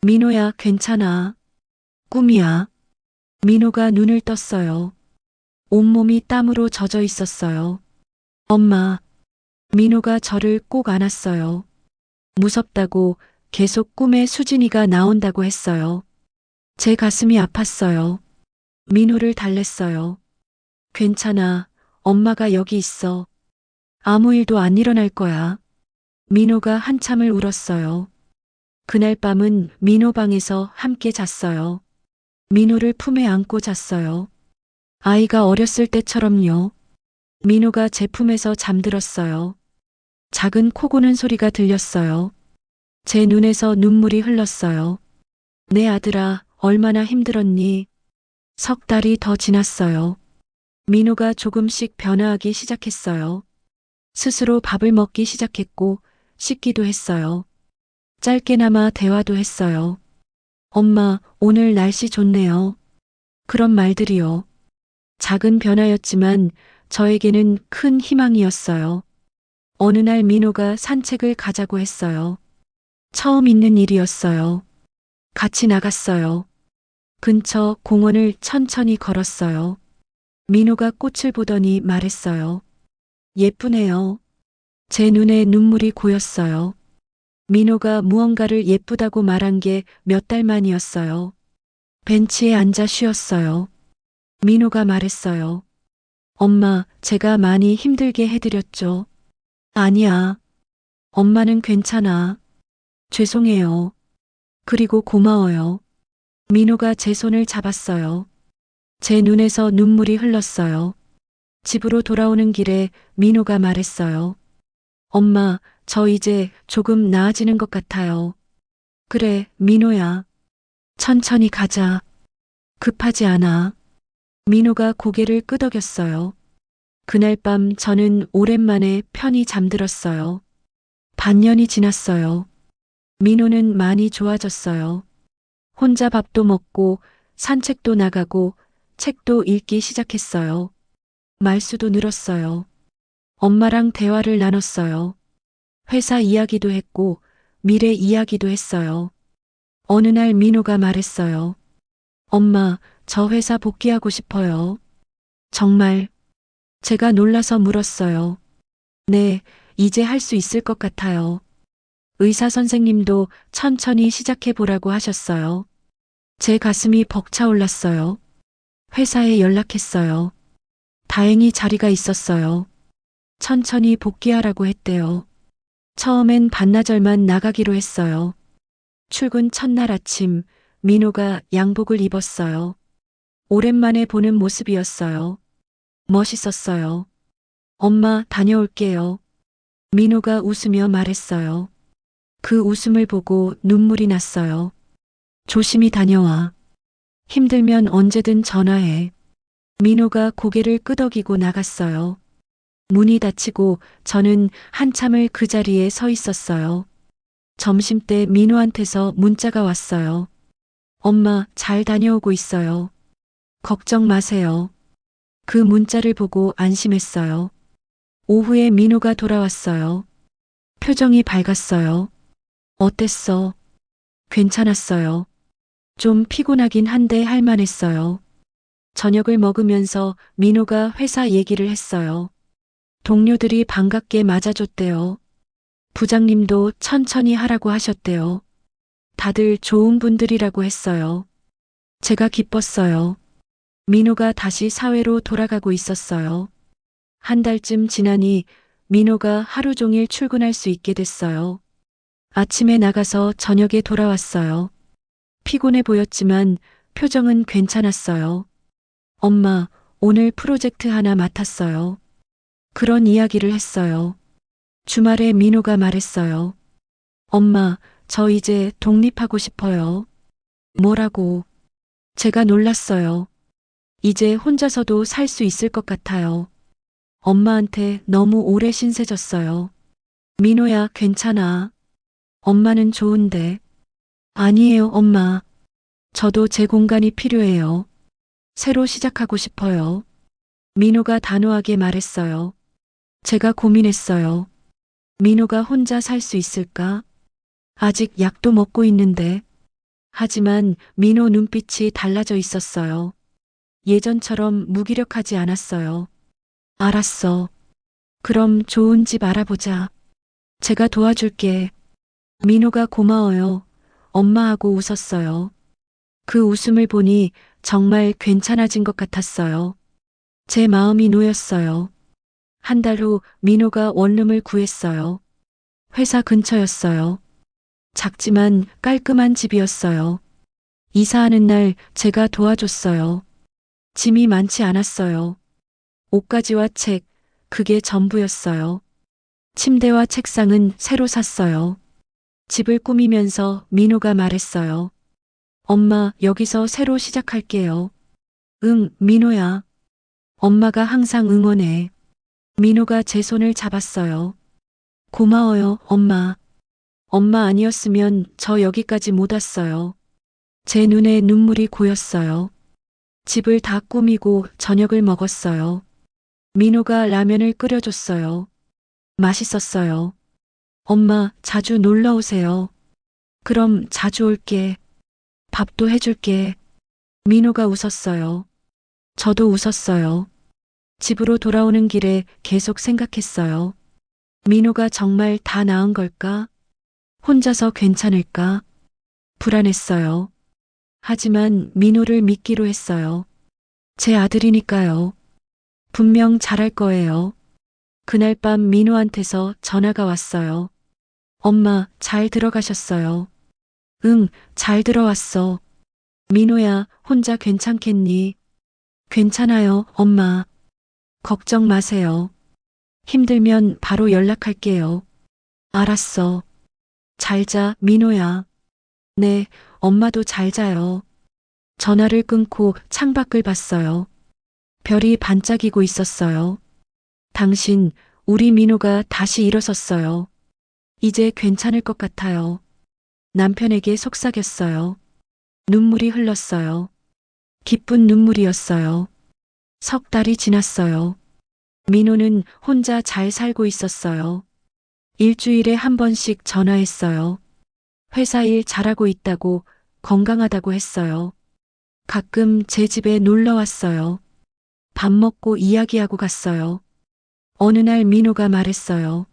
민호야, 괜찮아. 꿈이야. 민호가 눈을 떴어요. 온몸이 땀으로 젖어 있었어요. 엄마. 민호가 저를 꼭 안았어요. 무섭다고 계속 꿈에 수진이가 나온다고 했어요. 제 가슴이 아팠어요. 민호를 달랬어요. 괜찮아. 엄마가 여기 있어. 아무 일도 안 일어날 거야. 민호가 한참을 울었어요. 그날 밤은 민호 방에서 함께 잤어요. 민호를 품에 안고 잤어요. 아이가 어렸을 때처럼요. 민호가 제 품에서 잠들었어요. 작은 코 고는 소리가 들렸어요. 제 눈에서 눈물이 흘렀어요. 내 아들아, 얼마나 힘들었니? 석 달이 더 지났어요. 민호가 조금씩 변화하기 시작했어요. 스스로 밥을 먹기 시작했고, 씻기도 했어요. 짧게나마 대화도 했어요. 엄마, 오늘 날씨 좋네요. 그런 말들이요. 작은 변화였지만 저에게는 큰 희망이었어요. 어느 날 민호가 산책을 가자고 했어요. 처음 있는 일이었어요. 같이 나갔어요. 근처 공원을 천천히 걸었어요. 민호가 꽃을 보더니 말했어요. 예쁘네요. 제 눈에 눈물이 고였어요. 민호가 무언가를 예쁘다고 말한 게 몇 달 만이었어요. 벤치에 앉아 쉬었어요. 민호가 말했어요. 엄마, 제가 많이 힘들게 해드렸죠. 아니야. 엄마는 괜찮아. 죄송해요. 그리고 고마워요. 민호가 제 손을 잡았어요. 제 눈에서 눈물이 흘렀어요. 집으로 돌아오는 길에 민호가 말했어요. 엄마, 저 이제 조금 나아지는 것 같아요. 그래, 민호야. 천천히 가자. 급하지 않아. 민호가 고개를 끄덕였어요. 그날 밤 저는 오랜만에 편히 잠들었어요. 반년이 지났어요. 민호는 많이 좋아졌어요. 혼자 밥도 먹고 산책도 나가고 책도 읽기 시작했어요. 말수도 늘었어요. 엄마랑 대화를 나눴어요. 회사 이야기도 했고 미래 이야기도 했어요. 어느 날 민호가 말했어요. 엄마, 저 회사 복귀하고 싶어요. 정말? 제가 놀라서 물었어요. 네, 이제 할 수 있을 것 같아요. 의사 선생님도 천천히 시작해 보라고 하셨어요. 제 가슴이 벅차올랐어요. 회사에 연락했어요. 다행히 자리가 있었어요. 천천히 복귀하라고 했대요. 처음엔 반나절만 나가기로 했어요. 출근 첫날 아침, 민호가 양복을 입었어요. 오랜만에 보는 모습이었어요. 멋있었어요. 엄마, 다녀올게요. 민호가 웃으며 말했어요. 그 웃음을 보고 눈물이 났어요. 조심히 다녀와. 힘들면 언제든 전화해. 민호가 고개를 끄덕이고 나갔어요. 문이 닫히고 저는 한참을 그 자리에 서 있었어요. 점심때 민호한테서 문자가 왔어요. 엄마, 잘 다녀오고 있어요. 걱정 마세요. 그 문자를 보고 안심했어요. 오후에 민호가 돌아왔어요. 표정이 밝았어요. 어땠어? 괜찮았어요. 좀 피곤하긴 한데 할만했어요. 저녁을 먹으면서 민호가 회사 얘기를 했어요. 동료들이 반갑게 맞아줬대요. 부장님도 천천히 하라고 하셨대요. 다들 좋은 분들이라고 했어요. 제가 기뻤어요. 민호가 다시 사회로 돌아가고 있었어요. 한 달쯤 지나니 민호가 하루 종일 출근할 수 있게 됐어요. 아침에 나가서 저녁에 돌아왔어요. 피곤해 보였지만 표정은 괜찮았어요. 엄마, 오늘 프로젝트 하나 맡았어요. 그런 이야기를 했어요. 주말에 민호가 말했어요. 엄마, 저 이제 독립하고 싶어요. 뭐라고? 제가 놀랐어요. 이제 혼자서도 살 수 있을 것 같아요. 엄마한테 너무 오래 신세졌어요. 민호야, 괜찮아. 엄마는 좋은데. 아니에요, 엄마. 저도 제 공간이 필요해요. 새로 시작하고 싶어요. 민호가 단호하게 말했어요. 제가 고민했어요. 민호가 혼자 살 수 있을까? 아직 약도 먹고 있는데. 하지만 민호 눈빛이 달라져 있었어요. 예전처럼 무기력하지 않았어요. 알았어. 그럼 좋은 집 알아보자. 제가 도와줄게. 민호가 고마워요. 엄마하고 웃었어요. 그 웃음을 보니 정말 괜찮아진 것 같았어요. 제 마음이 놓였어요. 한 달 후 민호가 원룸을 구했어요. 회사 근처였어요. 작지만 깔끔한 집이었어요. 이사하는 날 제가 도와줬어요. 짐이 많지 않았어요. 옷가지와 책, 그게 전부였어요. 침대와 책상은 새로 샀어요. 집을 꾸미면서 민호가 말했어요. 엄마, 여기서 새로 시작할게요. 응, 민호야. 엄마가 항상 응원해. 민호가 제 손을 잡았어요. 고마워요, 엄마. 엄마 아니었으면 저 여기까지 못 왔어요. 제 눈에 눈물이 고였어요. 집을 다 꾸미고 저녁을 먹었어요. 민호가 라면을 끓여줬어요. 맛있었어요. 엄마, 자주 놀러 오세요. 그럼 자주 올게. 밥도 해줄게. 민호가 웃었어요. 저도 웃었어요. 집으로 돌아오는 길에 계속 생각했어요. 민호가 정말 다 나은 걸까? 혼자서 괜찮을까? 불안했어요. 하지만 민호를 믿기로 했어요. 제 아들이니까요. 분명 잘할 거예요. 그날 밤 민호한테서 전화가 왔어요. 엄마, 잘 들어가셨어요. 응, 잘 들어왔어. 민호야, 혼자 괜찮겠니? 괜찮아요, 엄마. 걱정 마세요. 힘들면 바로 연락할게요. 알았어. 잘 자, 민호야. 네, 엄마도 잘 자요. 전화를 끊고 창밖을 봤어요. 별이 반짝이고 있었어요. 당신, 우리 민호가 다시 일어섰어요. 이제 괜찮을 것 같아요. 남편에게 속삭였어요. 눈물이 흘렀어요. 기쁜 눈물이었어요. 석 달이 지났어요. 민호는 혼자 잘 살고 있었어요. 일주일에 한 번씩 전화했어요. 회사 일 잘하고 있다고, 건강하다고 했어요. 가끔 제 집에 놀러 왔어요. 밥 먹고 이야기하고 갔어요. 어느 날 민호가 말했어요.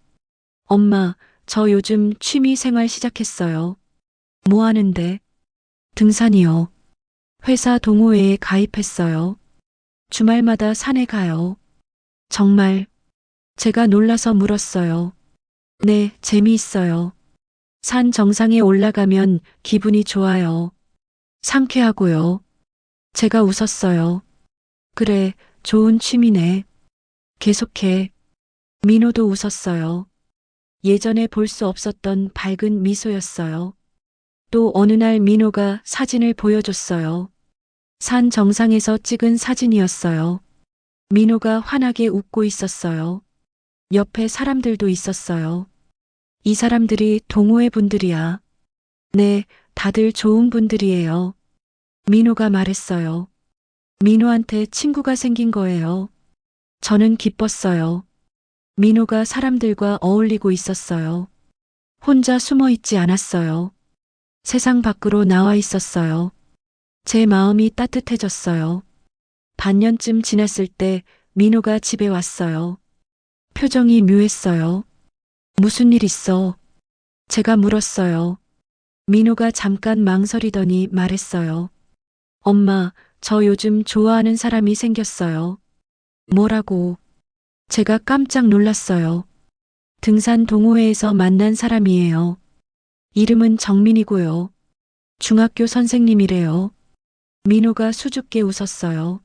엄마, 저 요즘 취미 생활 시작했어요. 뭐 하는데? 등산이요. 회사 동호회에 가입했어요. 주말마다 산에 가요. 정말. 제가 놀라서 물었어요. 네, 재미있어요. 산 정상에 올라가면 기분이 좋아요. 상쾌하고요. 제가 웃었어요. 그래, 좋은 취미네. 계속해. 민호도 웃었어요. 예전에 볼 수 없었던 밝은 미소였어요. 또 어느 날 민호가 사진을 보여줬어요. 산 정상에서 찍은 사진이었어요. 민호가 환하게 웃고 있었어요. 옆에 사람들도 있었어요. 이 사람들이 동호회 분들이야. 네, 다들 좋은 분들이에요. 민호가 말했어요. 민호한테 친구가 생긴 거예요. 저는 기뻤어요. 민호가 사람들과 어울리고 있었어요. 혼자 숨어 있지 않았어요. 세상 밖으로 나와 있었어요. 제 마음이 따뜻해졌어요. 반년쯤 지났을 때 민호가 집에 왔어요. 표정이 묘했어요. 무슨 일 있어? 제가 물었어요. 민호가 잠깐 망설이더니 말했어요. 엄마, 저 요즘 좋아하는 사람이 생겼어요. 뭐라고? 제가 깜짝 놀랐어요. 등산 동호회에서 만난 사람이에요. 이름은 정민이고요. 중학교 선생님이래요. 민호가 수줍게 웃었어요.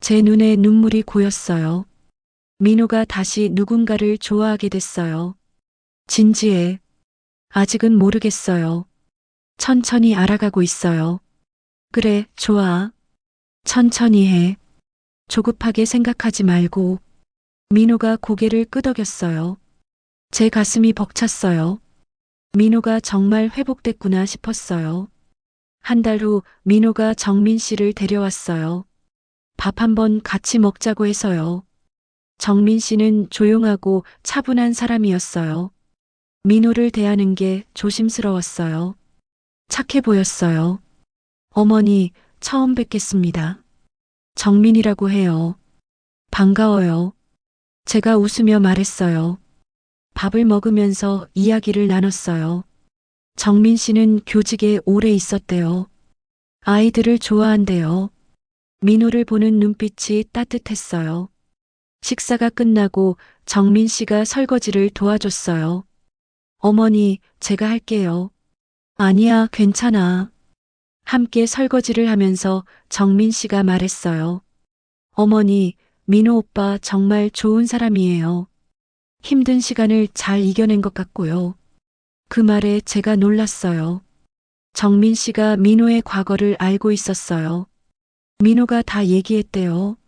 제 눈에 눈물이 고였어요. 민호가 다시 누군가를 좋아하게 됐어요. 진지해. 아직은 모르겠어요. 천천히 알아가고 있어요. 그래, 좋아. 천천히 해. 조급하게 생각하지 말고. 민호가 고개를 끄덕였어요. 제 가슴이 벅찼어요. 민호가 정말 회복됐구나 싶었어요. 한 달 후 민호가 정민 씨를 데려왔어요. 밥 한번 같이 먹자고 해서요. 정민 씨는 조용하고 차분한 사람이었어요. 민호를 대하는 게 조심스러웠어요. 착해 보였어요. 어머니, 처음 뵙겠습니다. 정민이라고 해요. 반가워요. 제가 웃으며 말했어요. 밥을 먹으면서 이야기를 나눴어요. 정민 씨는 교직에 오래 있었대요. 아이들을 좋아한대요. 민호를 보는 눈빛이 따뜻했어요. 식사가 끝나고 정민 씨가 설거지를 도와줬어요. 어머니, 제가 할게요. 아니야, 괜찮아. 함께 설거지를 하면서 정민 씨가 말했어요. 어머니, 민호 오빠 정말 좋은 사람이에요. 힘든 시간을 잘 이겨낸 것 같고요. 그 말에 제가 놀랐어요. 정민 씨가 민호의 과거를 알고 있었어요. 민호가 다 얘기했대요.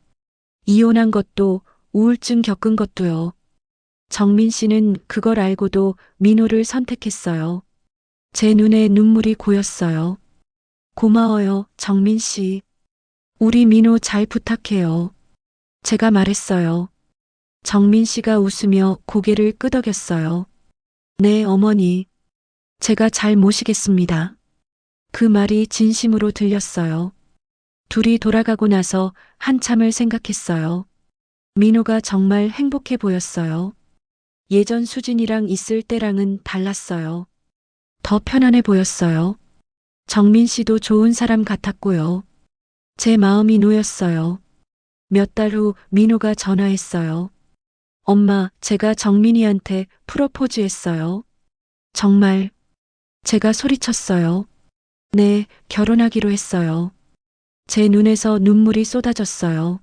이혼한 것도 우울증 겪은 것도요. 정민 씨는 그걸 알고도 민호를 선택했어요. 제 눈에 눈물이 고였어요. 고마워요, 정민 씨. 우리 민호 잘 부탁해요. 제가 말했어요. 정민 씨가 웃으며 고개를 끄덕였어요. 네, 어머니. 제가 잘 모시겠습니다. 그 말이 진심으로 들렸어요. 둘이 돌아가고 나서 한참을 생각했어요. 민호가 정말 행복해 보였어요. 예전 수진이랑 있을 때랑은 달랐어요. 더 편안해 보였어요. 정민 씨도 좋은 사람 같았고요. 제 마음이 놓였어요. 몇 달 후 민호가 전화했어요. 엄마, 제가 정민이한테 프로포즈 했어요. 정말. 제가 소리쳤어요. 네, 결혼하기로 했어요. 제 눈에서 눈물이 쏟아졌어요.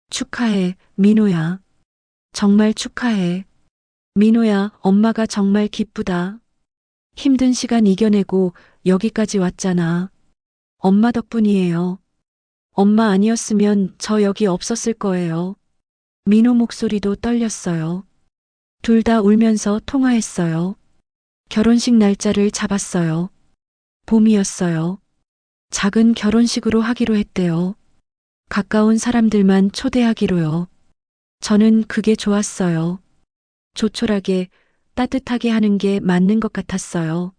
축하해, 민호야. 정말 축하해. 민호야, 엄마가 정말 기쁘다. 힘든 시간 이겨내고 여기까지 왔잖아. 엄마 덕분이에요. 엄마 아니었으면 저 여기 없었을 거예요. 민호 목소리도 떨렸어요. 둘 다 울면서 통화했어요. 결혼식 날짜를 잡았어요. 봄이었어요. 작은 결혼식으로 하기로 했대요. 가까운 사람들만 초대하기로요. 저는 그게 좋았어요. 조촐하게, 따뜻하게 하는 게 맞는 것 같았어요.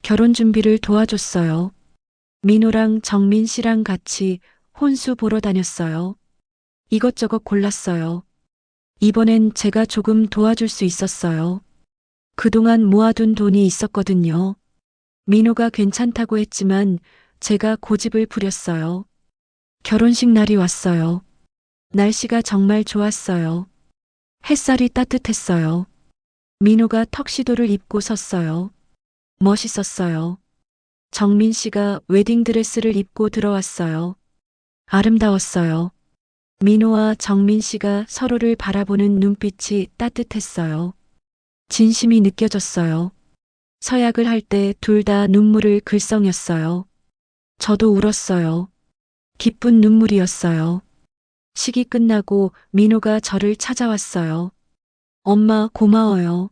결혼 준비를 도와줬어요. 민호랑 정민 씨랑 같이 혼수 보러 다녔어요. 이것저것 골랐어요. 이번엔 제가 조금 도와줄 수 있었어요. 그동안 모아둔 돈이 있었거든요. 민호가 괜찮다고 했지만 제가 고집을 부렸어요. 결혼식 날이 왔어요. 날씨가 정말 좋았어요. 햇살이 따뜻했어요. 민호가 턱시도를 입고 섰어요. 멋있었어요. 정민 씨가 웨딩드레스를 입고 들어왔어요. 아름다웠어요. 민호와 정민 씨가 서로를 바라보는 눈빛이 따뜻했어요. 진심이 느껴졌어요. 서약을 할 때 둘 다 눈물을 글썽였어요. 저도 울었어요. 기쁜 눈물이었어요. 식이 끝나고 민호가 저를 찾아왔어요. 엄마 고마워요.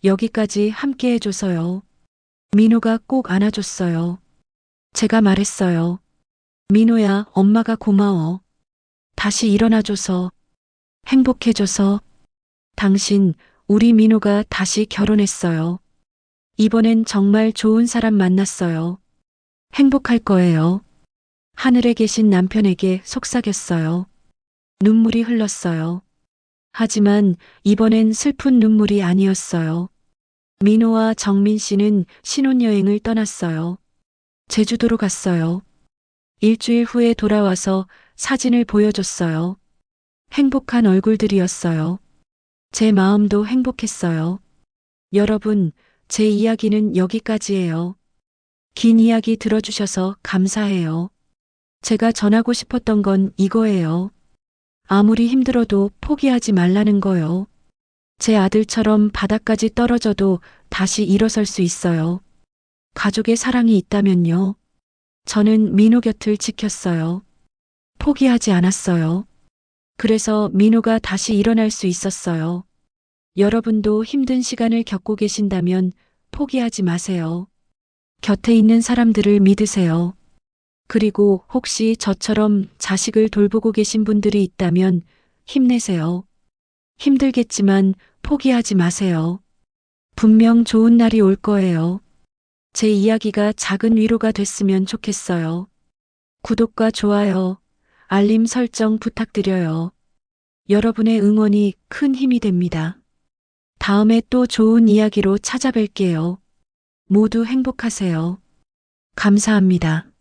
여기까지 함께 해줘서요. 민호가 꼭 안아줬어요. 제가 말했어요. 민호야, 엄마가 고마워. 다시 일어나줘서, 행복해줘서. 당신, 우리 민호가 다시 결혼했어요. 이번엔 정말 좋은 사람 만났어요. 행복할 거예요. 하늘에 계신 남편에게 속삭였어요. 눈물이 흘렀어요. 하지만 이번엔 슬픈 눈물이 아니었어요. 민호와 정민 씨는 신혼여행을 떠났어요. 제주도로 갔어요. 일주일 후에 돌아와서 사진을 보여줬어요. 행복한 얼굴들이었어요. 제 마음도 행복했어요. 여러분, 제 이야기는 여기까지예요. 긴 이야기 들어주셔서 감사해요. 제가 전하고 싶었던 건 이거예요. 아무리 힘들어도 포기하지 말라는 거요. 제 아들처럼 바닥까지 떨어져도 다시 일어설 수 있어요. 가족의 사랑이 있다면요. 저는 민호 곁을 지켰어요. 포기하지 않았어요. 그래서 민호가 다시 일어날 수 있었어요. 여러분도 힘든 시간을 겪고 계신다면 포기하지 마세요. 곁에 있는 사람들을 믿으세요. 그리고 혹시 저처럼 자식을 돌보고 계신 분들이 있다면 힘내세요. 힘들겠지만 포기하지 마세요. 분명 좋은 날이 올 거예요. 제 이야기가 작은 위로가 됐으면 좋겠어요. 구독과 좋아요, 알림 설정 부탁드려요. 여러분의 응원이 큰 힘이 됩니다. 다음에 또 좋은 이야기로 찾아뵐게요. 모두 행복하세요. 감사합니다.